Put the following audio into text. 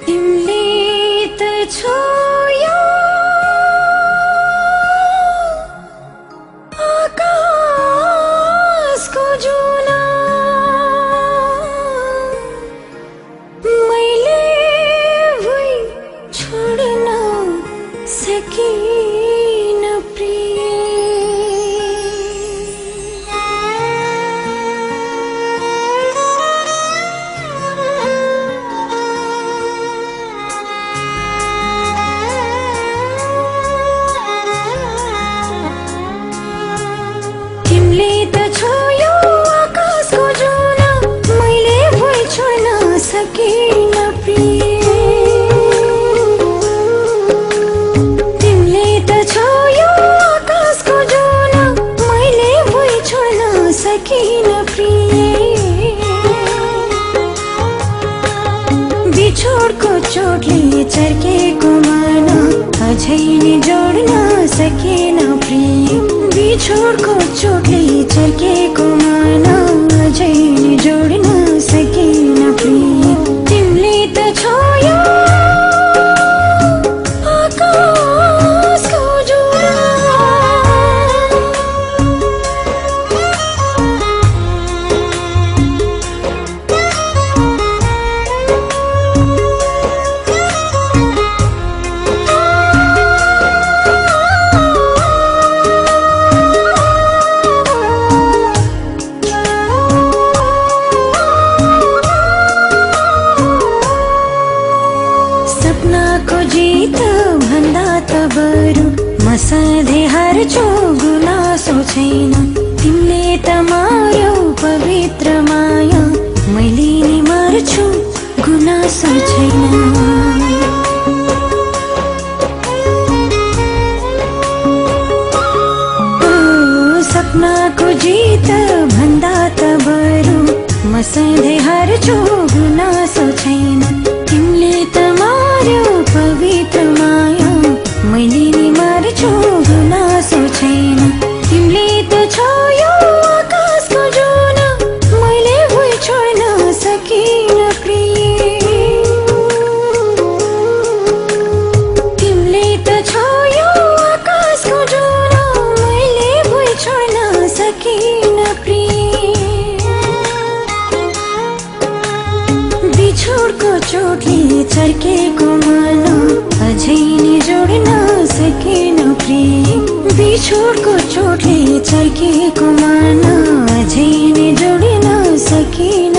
तिमीले त छोयो आकाशको जुना, मैले भुइँ छोड्न सकिन प्रिय। तिमीले त छोयो आकाशको जुना, मैले भुइँ छोड्न सकिन प्रिय। तिमीले त छोयो आकाशको जुना, मैले भुइँ छोड्न सकिन प्रिय। बिछोडको चोटले चर्केको मन अझै नि जोड्न सकेन प्रिय। बिछोडको चोटले चर्केको मन अझै नि जोड्न सकेन प्रिय। तिमीले त छोयो आकाशको जुना। सपनाको जीत भन्दा त बरु म सधैँ हार्छु, गुनासो छैन। तिमीले त मार्यौ पवित्र माया, मैले नि मर्छु, गुनासो छैन। सपनाको जीत भन्दा त बरु म सधैँ हार्छु, गुनासो छैन। तिमीले त मार्यौ पवित्र माया, मैले नि मर्छु, गुनासो छैन। तिमीले त छोयो आकाशको जुना, मैले भुइँ छोड्न सकिन प्रिय। तिमीले त छोयो आकाशको जुना, मैले भुइँ छोड्न सकिन प्रिय। बिछोडको चोटले चर्केको मन अझै नि जोड्न सकेन प्रिय। बिछोडको चोटले चर्केको मन अझै नि जोड्न सकेन